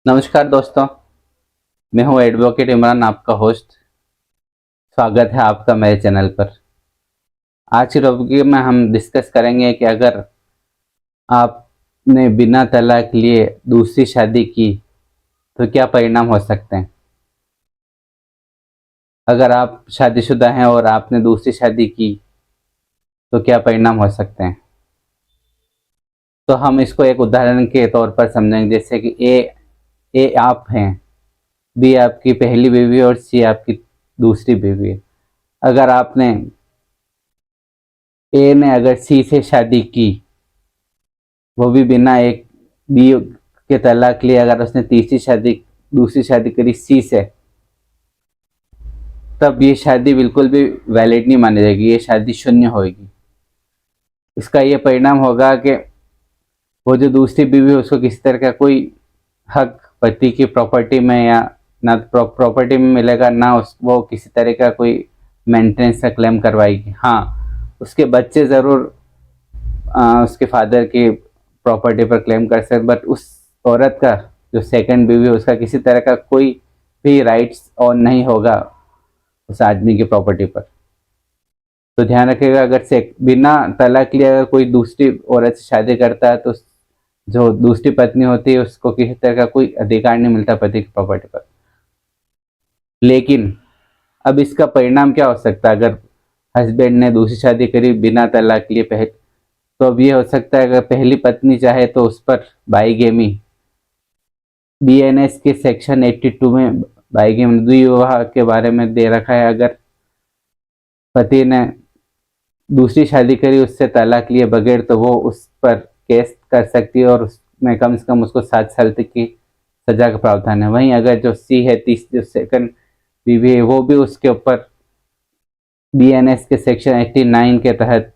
नमस्कार दोस्तों, मैं हूं एडवोकेट इमरान, आपका होस्ट। स्वागत है आपका मेरे चैनल पर। आज की टॉपिक में हम डिस्कस करेंगे कि अगर आपने बिना तलाक लिए दूसरी शादी की तो क्या परिणाम हो सकते हैं। अगर आप शादीशुदा हैं और आपने दूसरी शादी की तो क्या परिणाम हो सकते हैं। तो हम इसको एक उदाहरण के तौर पर समझेंगे, जैसे कि ए आप हैं, बी आपकी पहली बीवी और सी आपकी दूसरी बीवी है। अगर आपने ए ने अगर सी से शादी की, वो भी बिना एक बी के तलाक लिए, अगर उसने दूसरी शादी करी सी से, तब ये शादी बिल्कुल भी वैलिड नहीं मानी जाएगी, ये शादी शून्य होगी। इसका ये परिणाम होगा कि वो जो दूसरी बीवी है उसको किसी तरह का कोई हक पति की प्रॉपर्टी में या ना प्रॉपर्टी में मिलेगा, ना वो किसी तरह का कोई मेंटेनेंस का क्लेम करवाएगी। हाँ, उसके बच्चे ज़रूर उसके फादर की प्रॉपर्टी पर क्लेम कर सकते, बट उस औरत का जो सेकंड बीवी है उसका किसी तरह का कोई भी राइट्स ऑन नहीं होगा उस आदमी की प्रॉपर्टी पर। तो ध्यान रखिएगा, अगर से बिना तलाक लिए अगर कोई दूसरी औरत से शादी करता है तो जो दूसरी पत्नी होती है उसको किसी तरह का कोई अधिकार नहीं मिलता पति की प्रॉपर्टी पर। लेकिन अब इसका परिणाम क्या हो सकता है, अगर हस्बैंड ने दूसरी शादी करी बिना तलाक लिए तो अब ये हो सकता है, अगर पहली पत्नी चाहे तो उस पर बाईगेमी, बीएनएस के सेक्शन 82 में बाईगेमी द्विविवाह के बारे में दे रखा है। अगर पति ने दूसरी शादी करी उससे तलाक लिए बगैर, तो वो उस पर केस कर सकती है और उसमें कम से कम उसको 7 साल तक की सजा का प्रावधान है। वहीं अगर जो सी है, जो सेकंड बीवी है, वो भी उसके ऊपर बीएनएस के सेक्शन 89 के तहत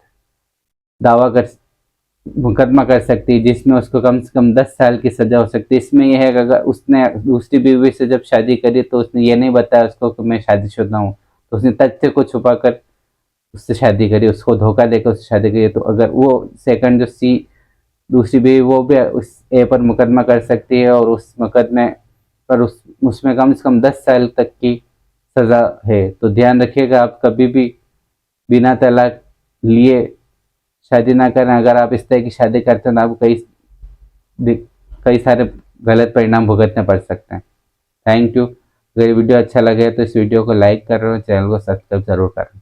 मुकदमा कर सकती है, जिसमें उसको कम से कम 10 साल की सजा हो सकती है। इसमें यह है कि अगर उसने दूसरी बीवी से जब शादी करी तो उसने ये नहीं बताया उसको कि मैं शादीशुदा हूँ, तो उसने तथ्य को छुपाकर उससे शादी करी, उसको धोखा देकर उससे शादी करी। तो अगर वो सेकंड जो सी दूसरी बीवी, वो भी उस ए पर मुकदमा कर सकती है और उस मुकदमे पर उसमें कम से कम 10 साल तक की सज़ा है। तो ध्यान रखिएगा, आप कभी भी बिना तलाक लिए शादी ना करें। अगर आप इस तरह की शादी करते हैं तो आपको कई सारे गलत परिणाम भुगतने पड़ सकते हैं। Thank you. अगर वीडियो अच्छा लगे तो इस वीडियो को लाइक करें और चैनल को सब्सक्राइब जरूर करें।